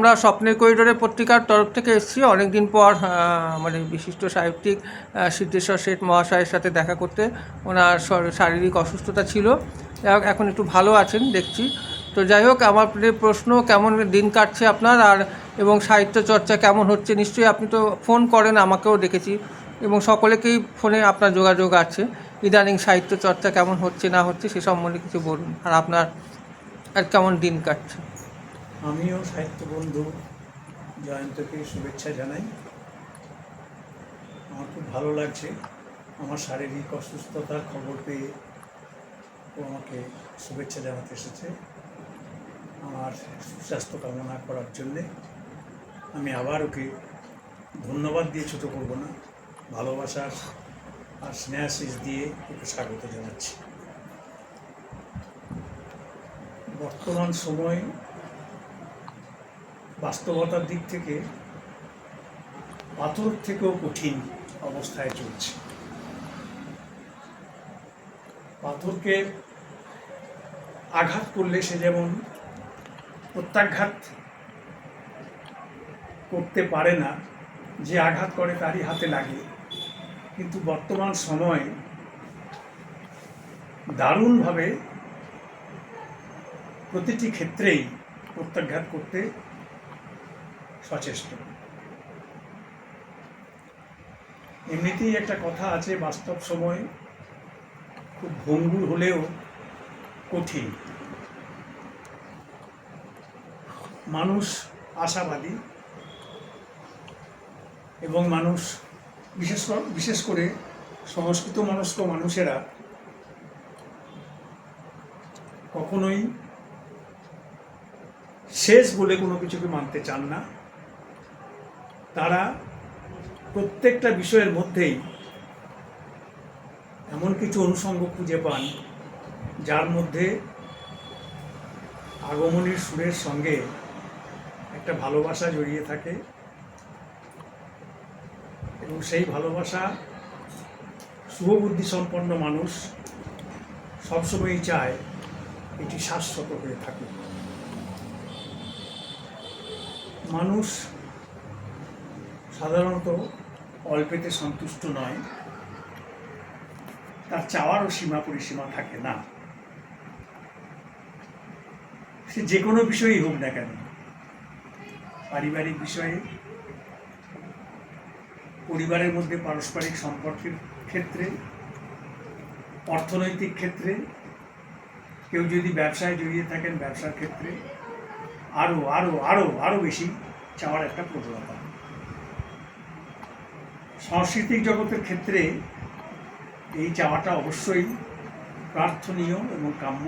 আমরা স্বপ্নের করিডোরে পত্রিকার তরফ থেকে এসেছি অনেক দিন পর মানে বিশিষ্ট সাহিত্যিক সিদ্ধেশ্বর শেঠ মহাশয়ের সাথে দেখা করতে। ওনার শারীরিক অসুস্থতা ছিল, যাই হোক এখন একটু ভালো আছেন দেখছি। তো যাই হোক, আমার প্রশ্ন, কেমন দিন কাটছে আপনার, আর এবং সাহিত্য চর্চা কেমন হচ্ছে? নিশ্চয়ই আপনি তো ফোন করেন, আমাকেও দেখেছি, এবং সকলেকেই ফোনে আপনার যোগাযোগ আছে। ইদানিং সাহিত্য চর্চা কেমন হচ্ছে না হচ্ছে সে সম্বন্ধে কিছু বলুন, আর আপনার আর কেমন দিন কাটছে? আমিও সাহিত্য বন্ধু জয়ন্তকে শুভেচ্ছা জানাই। আমার খুব ভালো লাগছে আমার শারীরিক অসুস্থতার খবর পেয়ে ও আমাকে শুভেচ্ছা জানাতে এসেছে, আমার সুস্বাস্থ্য কামনা করার জন্যে। আমি আবার ওকে ধন্যবাদ দিয়ে ছোটো করবো না, ভালোবাসার আর স্নেহাশিস দিয়ে ওকে স্বাগত জানাচ্ছি। বর্তমান সময় বাস্তবতার দিক থেকে পাথর থেকেও কঠিন অবস্থায় চলছে। পাথরকে আঘাত করলে সে যেমন প্রত্যাঘাত করতে পারে না, যে আঘাত করে তারই হাতে লাগে, কিন্তু বর্তমান সময় দারুণভাবে প্রতিটি ক্ষেত্রেই প্রত্যাঘাত করতে সচেষ্ট। এমনিতেই একটা কথা আছে, বাস্তব সময় খুব ভঙ্গুর হলেও কঠিন। মানুষ আশাবাদী এবং মানুষ বিশেষ করে সংস্কৃত মনস্ক মানুষেরা কখনোই শেষ বলে কোনো কিছুকে মানতে চান না। তারা প্রত্যেকটা বিষয়ের মধ্যেই এমন কিছু অনুষঙ্গ খুঁজে পান যার মধ্যে আগমনীর সুরের সঙ্গে একটা ভালোবাসা জড়িয়ে থাকে, এবং সেই ভালোবাসা শুভবুদ্ধি সম্পন্ন মানুষ সবসময়ই চায় এটি শাশ্বত হয়ে থাকে। মানুষ সাধারণত অল্পেতে সন্তুষ্ট নয়, তার চাওয়ারও সীমা পরিসীমা থাকে না। সে যে কোনো বিষয়েই হোক না কেন, পারিবারিক বিষয়ে, পরিবারের মধ্যে পারস্পরিক সম্পর্কের ক্ষেত্রে, অর্থনৈতিক ক্ষেত্রে, কেউ যদি ব্যবসায় জড়িয়ে থাকেন ব্যবসার ক্ষেত্রে, আরও আরও আরও আরও বেশি চাওয়ার একটা প্রবণতা। সাংস্কৃতিক জগতের ক্ষেত্রে এই চাওয়াটা অবশ্যই প্রার্থনীয় এবং কাম্য,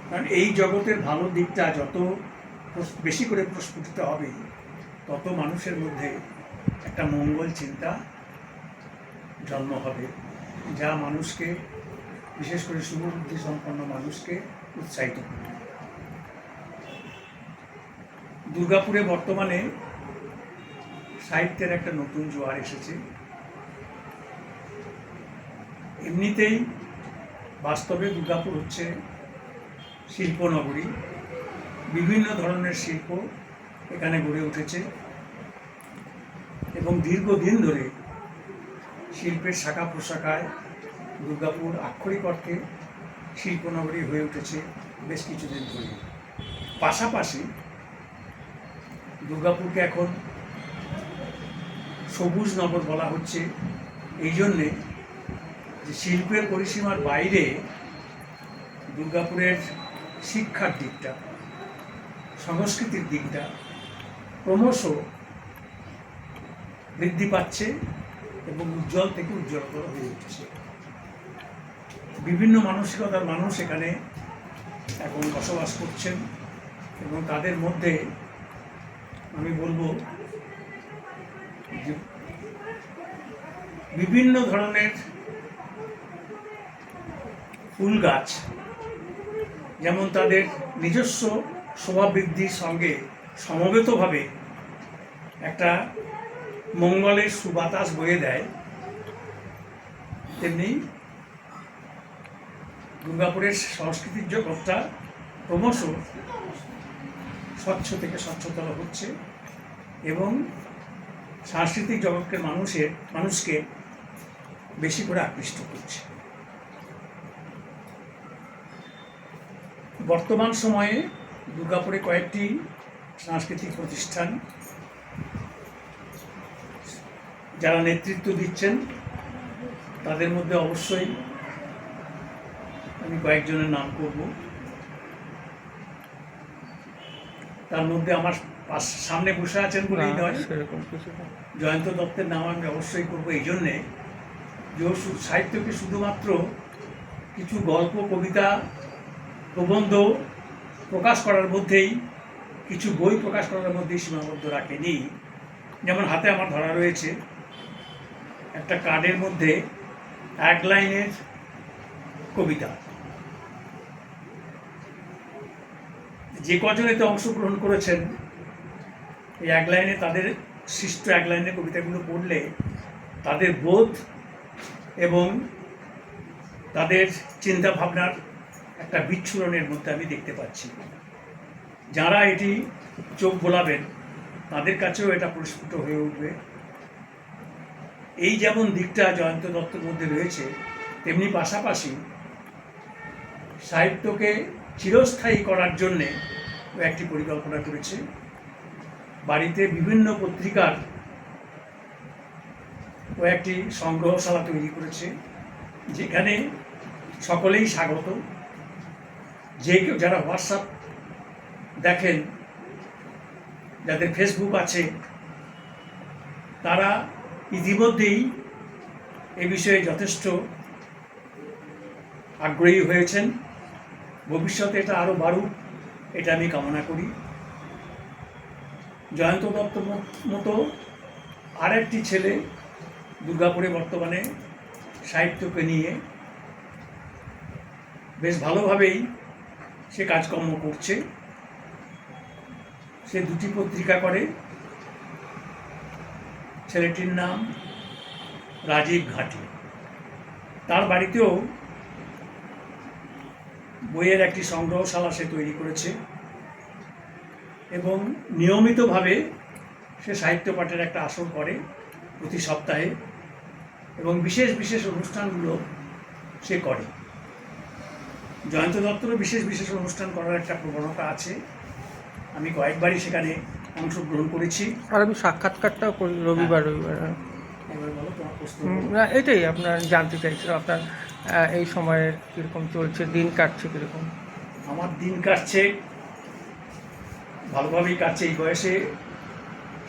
কারণ এই জগতের ভালো দিকটা যত বেশি করে প্রস্ফুটিত হবে তত মানুষের মধ্যে একটা মঙ্গল চিন্তা জন্ম হবে, যা মানুষকে, বিশেষ করে শুভবুদ্ধি সম্পন্ন মানুষকে উৎসাহিত করবে। দুর্গাপুরে বর্তমানে সাহিত্যের একটা নতুন জোয়ার এসেছে। এমনিতেই বাস্তবে দুর্গাপুর হচ্ছে শিল্পনগরী, বিভিন্ন ধরনের শিল্প এখানে গড়ে উঠেছে, এবং দীর্ঘদিন ধরে শিল্পের শাখা প্রশাখায় দুর্গাপুর আক্ষরিক অর্থে শিল্পনগরী হয়ে উঠেছে বেশ কিছুদিন ধরে। পাশাপাশি দুর্গাপুরকে এখন সবুজ নগর বলা হচ্ছে এই জন্যে যে শিল্পের পরিসীমার বাইরে দুর্গাপুরের শিক্ষার দিকটা, সংস্কৃতির দিকটা ক্রমশ বৃদ্ধি পাচ্ছে এবং উজ্জ্বল থেকে উজ্জ্বলতর হয়ে উঠছে। বিভিন্ন মানসিকতার মানুষ এখানে এখন বসবাস করছেন, এবং তাদের মধ্যে আমি বলবো যে বিভিন্ন ধরনের ফুল গাছ যেমন তাদের নিজস্ব শোভা বৃদ্ধির সঙ্গে সমবেতভাবে একটা মঙ্গলের সুবাতাস বয়ে দেয়, তেমনি দুর্গাপুরের সংস্কৃতির জগৎটা ক্রমশ স্বচ্ছ থেকে স্বচ্ছতর হচ্ছে এবং সাংস্কৃতিক জগৎকে মানুষকে বেশি করে আকৃষ্ট করছে। বর্তমান সময়ে দুর্গাপুরে কয়েকটি সাংস্কৃতিক প্রতিষ্ঠান যারা নেতৃত্ব দিচ্ছেন তাদের মধ্যে অবশ্যই আমি কয়েকজনের নাম করব। তার মধ্যে আমার সামনে বসে আছেন বলেই নয়, জয়ন্ত দত্তের নাম আমি অবশ্যই করবো এই জন্যে যে সাহিত্যকে শুধুমাত্র কিছু গল্প, কবিতা, প্রবন্ধ প্রকাশ করার মধ্যেই, কিছু বই প্রকাশ করার মধ্যেই সীমাবদ্ধ রাখেনি। যেমন হাতে আমার ধরা রয়েছে একটা কার্ডের মধ্যে 1 লাইনের কবিতা। যে কজন এতে অংশগ্রহণ করেছেন এই 1 লাইনে, তাদের সৃষ্ট 1 লাইনের কবিতাগুলো পড়লে তাদের বোধ এবং তাদের চিন্তা ভাবনার একটা বিচ্ছুরণের মধ্যে আমি দেখতে পাচ্ছি। যারা এটি চোখ বোলাবেন তাদের কাছেও এটা পরিস্ফুট হয়ে উঠবে। এই যেমন দিকটা জয়ন্ত দত্তের মধ্যে রয়েছে, তেমনি পাশাপাশি সাহিত্যকে চিরস্থায়ী করার জন্যে ও একটি পরিকল্পনা করেছে। বাড়িতে বিভিন্ন পত্রিকার ও একটি সংগ্রহশালা তৈরি করেছে, যেখানে সকলেই স্বাগত। যে কেউ যারা হোয়াটসঅ্যাপ দেখেন, যাদের ফেসবুক আছে, তারা ইতিমধ্যেই এ বিষয়ে যথেষ্ট আগ্রহী হয়েছেন। ভবিষ্যতে এটা আরও বাড়ুক, এটা আমি কামনা করি। জয়ন্ত দত্ত মতো আরেকটি ছেলে দুর্গাপুরে বর্তমানে সাহিত্যকে নিয়ে বেশ ভালোভাবেই সে কাজকর্ম করছে। সে 2টি পত্রিকা করে। ছেলেটির নাম রাজীব ঘাটি। তার বাড়িতেও বইয়ের একটি সংগ্রহশালা সে তৈরি করেছে এবং নিয়মিতভাবে সে সাহিত্য পাঠের একটা আসর করে প্রতি সপ্তাহে, এবং বিশেষ বিশেষ অনুষ্ঠানগুলো সে করে। জয়ন্ত দত্তরও বিশেষ বিশেষ অনুষ্ঠান করার একটা প্রবণতা আছে। আমি কয়েকবারই সেখানে অংশগ্রহণ করেছি। আর আমি সাক্ষাৎকারটাও করি রবিবার। এবার বলো তোমার প্রশ্ন। না, এটাই আপনার জানতে চাইছিল, আপনার এই সময়ের কীরকম চলছে, দিন কাটছে কীরকম? আমার দিন কাটছে ভালোভাবেই কাটছে। এই বয়সে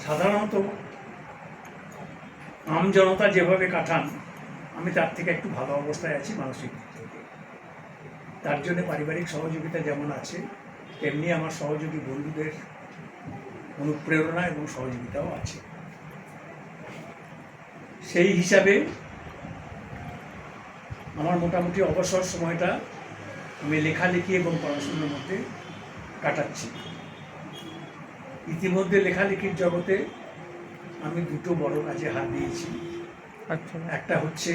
সাধারণত আমজনতা যেভাবে কাটান, আমি তার থেকে একটু ভালো অবস্থায় আছি মানসিক দিক থেকে। তার জন্য পারিবারিক সহযোগিতা যেমন আছে, তেমনি আমার সহযোগী বন্ধুদের অনুপ্রেরণা এবং সহযোগিতাও আছে। সেই হিসাবে আমার মোটামুটি অবসর সময়টা আমি লেখালেখি এবং পড়াশোনার মধ্যে কাটাচ্ছি। ইতিমধ্যে লেখালেখির জগতে আমি 2টো বড় কাজে হাত দিয়েছি। আচ্ছা। একটা হচ্ছে,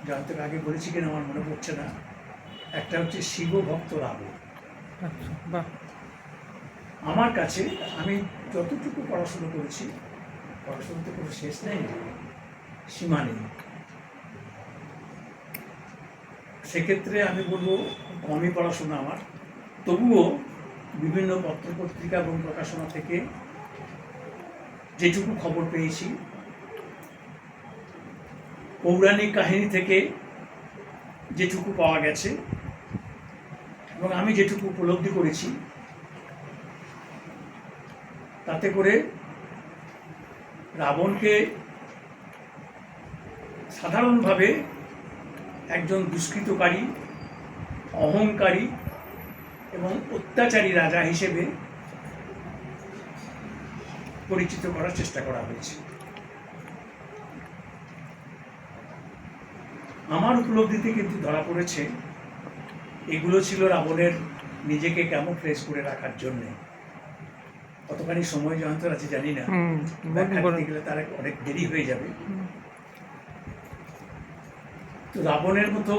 জয়ন্তকে আগে বলেছি কিনা আমার মনে পড়ছে না, একটা হচ্ছে শিবভক্ত রাবণ। আচ্ছা, বাহ। আমার কাছে আমি যতটুকু পড়াশুনো করেছি, পড়াশুনোতে কোনো শেষ নেই, সীমা নেই। সেক্ষেত্রে আমি বলবো কমই পড়াশোনা আমার, তবুও বিভিন্ন পত্রপত্রিকা এবং প্রকাশনা থেকে যেটুকু খবর পেয়েছি, পৌরাণিক কাহিনী থেকে যেটুকু পাওয়া গেছে এবং আমি যেটুকু উপলব্ধি করেছি, তাতে করে রাবণকে সাধারণভাবে একজন দুষ্কৃতকারী, অহংকারী এবং অত্যাচারী রাজা হিসেবে পরিচিত করার চেষ্টা করা হয়েছে। আমার উপলব্ধিতে কিন্তু ধরা পড়েছে এগুলো ছিল রাবণের নিজেকে ক্যামোফ্লেজ করে রাখার জন্যে। কতখানি সময় জয়ন্তর আছে জানি না, ব্যাখ্যা দিতে গেলে তার অনেক দেরি হয়ে যাবে। তো রাবণের মতো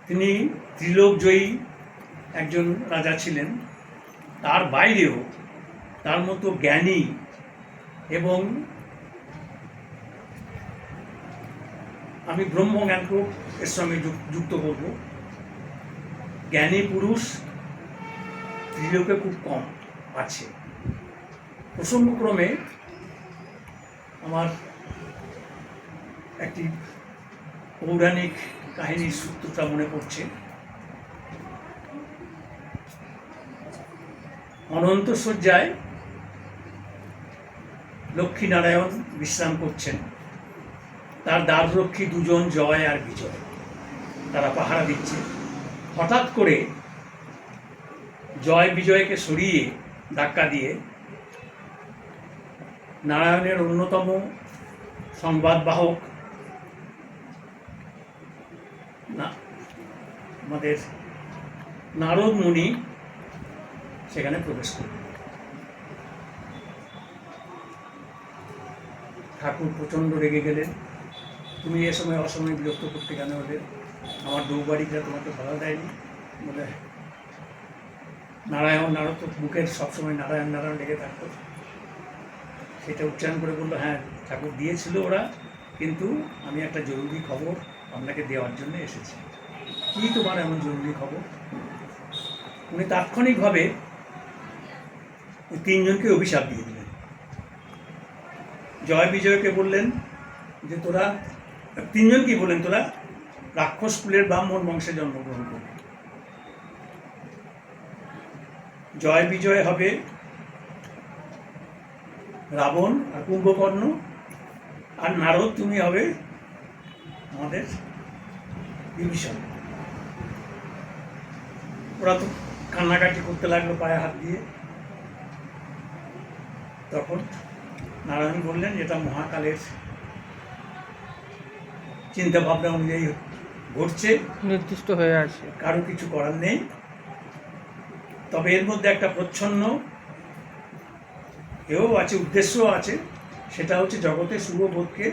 তিনি ত্রিলোক জয়ী একজন রাজা ছিলেন, তার বাইরেও তার মতো জ্ঞানী এবং আমি ব্রহ্মজ্ঞানকেও এর সঙ্গে যুক্ত করব, জ্ঞানী পুরুষ ত্রিলোকে খুব কম আছে। প্রসঙ্গক্রমে আমার একটি পৌরাণিক কাহিনীর সূত্রটা মনে পড়ছে। অনন্ত শয্যায় লক্ষ্মীনারায়ণ বিশ্রাম করছেন, তার দ্বাররক্ষী দুজন জয় আর বিজয়, তারা পাহারা দিচ্ছে। হঠাৎ করে জয় বিজয়কে সরিয়ে ধাক্কা দিয়ে নারায়ণের অন্যতম সংবাদবাহক আমাদের নারদ মুনি সেখানে প্রবেশ করলেন। ঠাকুর প্রচণ্ড রেগে গেলেন, তুমি এ সময় অসময়ে বিরক্ত করতে কেন হলে? আমার দৌবাড়িটা তোমাকে ভালো দেয়নি বলে নারায়ণ তো বুকের সবসময় নারায়ণ নারায়ণ লেগে থাকতো, সেটা উচ্চারণ করে বললো, হ্যাঁ ঠাকুর দিয়েছিল ওরা, কিন্তু আমি একটা জরুরি খবর আপনাকে দেওয়ার জন্য এসেছি। কী তোমার এমন জরুরি খবর? উনি তাৎক্ষণিকভাবে ওই তিনজনকে অভিশাপ দিয়ে দিলেন। জয় বিজয়কে বললেন যে তোরা, তিনজনকেই বললেন, তোরা রাক্ষস কুলের ব্রাহ্মণ বংশে জন্মগ্রহণ করবে। জয় বিজয় হবে রাবণ আর কুম্ভকর্ণ, আর নারদ তুমি হবে আমাদের বিভীষণ। ওরা তো কান্নাকাটি করতে লাগলো পায়ে হাত দিয়ে। তখন নারায়ণ বললেন, যেটা মহাকালের চিন্তা ভাবনা অনুযায়ী ঘটছে, নির্দিষ্ট হয়ে আছে, কারো কিছু করার নেই। তবে এর মধ্যে একটা প্রচ্ছন্ন এও আছে, উদ্দেশ্যও আছে, সেটা হচ্ছে জগতে শুভবোধকে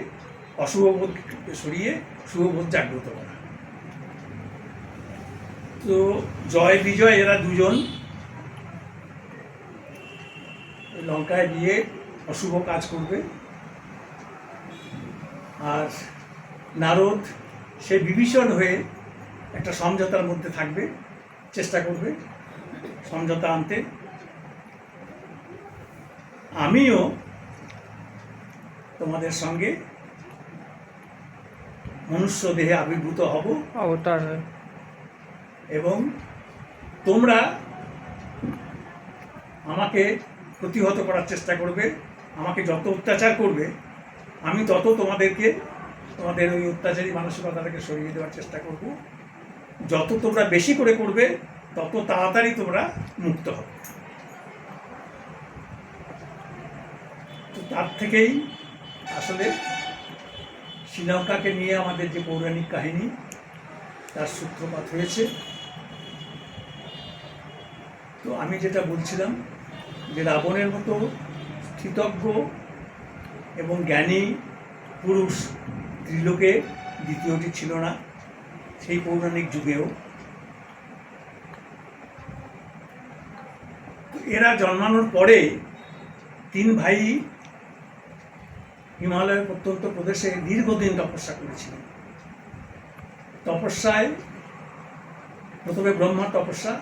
অশুভবোধকে সরিয়ে শুভবোধ জাগ্রত করা। তো জয় বিজয় এরা দুজন লঙ্কায় গিয়ে অশুভ কাজ করবে, আর নারদ সে বিভীষণ হয়ে একটা সমঝোতার মধ্যে থাকবে, চেষ্টা করবে সমঝোতা আনতে। আমিও তোমাদের সঙ্গে মনুষ্য দেহে আবির্ভূত হব অবতার হয়, এবং তোমরা আমাকে প্রতিহত করার চেষ্টা করবে। আমাকে যত অত্যাচার করবে আমি তত তোমাদেরকে, তোমাদের ওই অত্যাচারী মানসিকতাটাকে সরিয়ে দেওয়ার চেষ্টা করব। যত তোমরা বেশি করে করবে তত তাড়াতাড়ি তোমরা মুক্ত হবে। তো তার থেকেই আসলে শ্রীলঙ্কাকে নিয়ে আমাদের যে পৌরাণিক কাহিনী, তার সূত্রপাত হয়েছে। তো আমি যেটা বলছিলাম যে রাবণের মতো স্থিতজ্ঞ এবং জ্ঞানী পুরুষ ত্রিলোকে দ্বিতীয়টি ছিল না সেই পৌরাণিক যুগেও। তো এরা জন্মানোর পরে তিন ভাই হিমালয়ের প্রত্যন্ত প্রদেশে দীর্ঘদিন তপস্যা করেছিলেন। তপস্যায় প্রথমে ব্রহ্মার তপস্যা,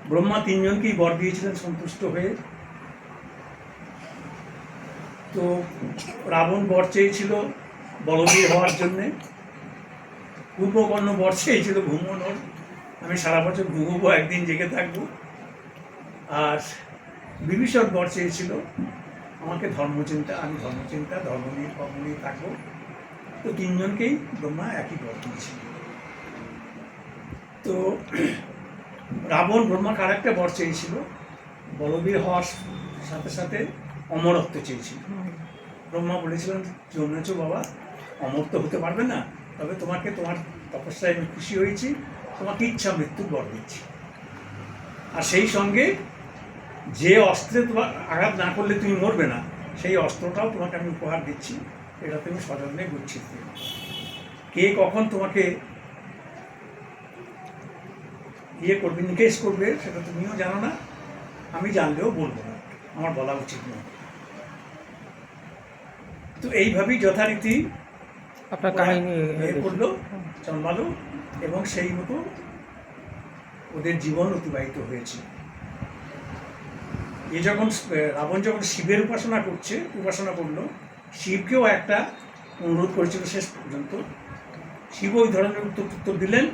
ব্রহ্মা তিনজনকেই বর দিয়েছিলেন সন্তুষ্ট হয়ে। তো রাবণ বর চেয়েছিল বলবীর হওয়ার জন্যে, কুম্ভকর্ণ বর চেয়েছিল ঘুমোনোর, আমি সারা বছর ঘুমোবো, একদিন জেগে থাকবো। আর বিভীষণ বর চেয়েছিল আমাকে ধর্মচিন্তা, আমি ধর্মচিন্তা ধর্ম নিয়ে কর্ম নিয়ে থাকবো। তো তিনজনকেই ব্রহ্মা একই বর দিয়েছিল। তো রাবণ ব্রহ্মাকে আর একটা বর চেয়েছিল, বলবীর হওয়ার সাথে সাথে অমরত্ব চেয়েছিল। ব্রহ্মা বলেছিলেন, জন্মেছ বাবা, অমর তো হতে পারবে না, তবে তোমাকে তোমার তপস্যায় আমি খুশি হয়েছি, তোমাকে ইচ্ছা মৃত্যুর বর দিচ্ছি। আর সেই সঙ্গে যে অস্ত্রে তোমার আঘাত না করলে তুমি মরবে না, সেই অস্ত্রটাও তোমাকে আমি উপহার দিচ্ছি, এটা তুমি সযত্নে গচ্ছিত। কে কখন তোমাকে করবে, নিকেশ করবে, সেটা তুমিও জানো না, আমি জানলেও বলবো না, আমার বলা উচিত নয়। তো এইভাবেই যথারীতি আপনার ওরা কাহিনী করলো, জন্মালো, এবং সেই মতো ওদের জীবন অতিবাহিত হয়েছে। যখন রাবণ যখন শিবের উপাসনা করলো, শিবকেও একটা অনুরোধ করেছিল শেষ পর্যন্ত। শিব ওই ধরনের উত্তর দিলেন,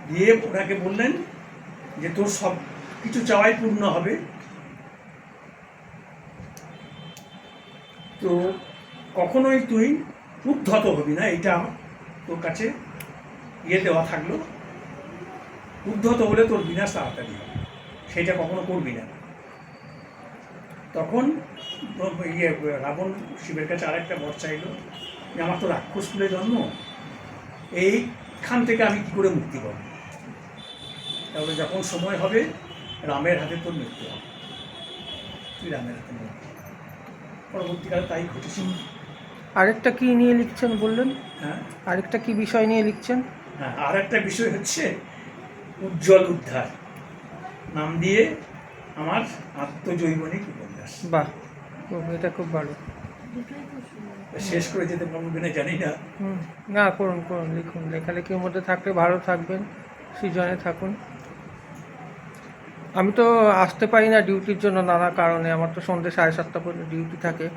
দিয়ে ওনাকে বললেন যে তোর সব কিছু চাওয়াই পূর্ণ হবে, তো কখনোই তুই উদ্ধত হবি না, এইটা তোর কাছে দেওয়া থাকলো। উদ্ধত হলে তোর বিনাশ তাড়াতাড়ি হবে, সেটা কখনো করবি না। তখন রাবণ শিবের কাছে আরেকটা বর চাইল যে আমার তো রাক্ষস কুলে জন্ম, এইখান থেকে আমি কি করে মুক্তি পাবো? তাহলে যখন সময় হবে রামের হাতে তোর মৃত্যু হবে, তুই রামের হাতে মৃত্যু। পরবর্তীকালে তাই ঘটেছিল। আরেকটা কি নিয়ে লিখছেন বললেন? হ্যাঁ আরেকটা কি বিষয় নিয়ে লিখছেন? হ্যাঁ, আর একটা বিষয় হচ্ছে উজ্জ্বল উদ্ধার নাম দিয়ে আমার আত্মজৈবনিক উপন্যাস। বাহ, এটা খুব ভালো। শেষ করে যেতে পারবো কিনা জানি না। না, করুন করুন, লিখুন। লেখালেখির মধ্যে থাকলে ভালো থাকবেন, সৃজনে থাকুন। আমি তো আসতে পারি না ডিউটির জন্য নানা কারণে, আমার তো সন্ধ্যে 7:30 পর্যন্ত ডিউটি থাকে,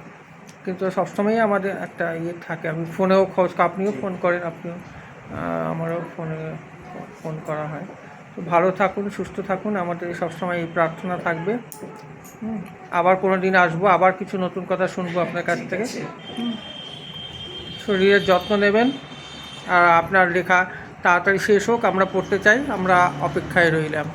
কিন্তু সবসময়ই আমাদের একটা থাকে। আমি ফোনেও খোঁজ, আপনিও ফোন করেন, আপনিও আমারও ফোনে ফোন করা হয়। তো ভালো থাকুন, সুস্থ থাকুন, আমাদের সবসময় এই প্রার্থনা থাকবে। আবার কোনো দিন আসবো, আবার কিছু নতুন কথা শুনবো আপনার কাছ থেকে। শরীরের যত্ন নেবেন, আর আপনার লেখা তাড়াতাড়ি শেষ হোক, আমরা পড়তে চাই, আমরা অপেক্ষায় রইলাম।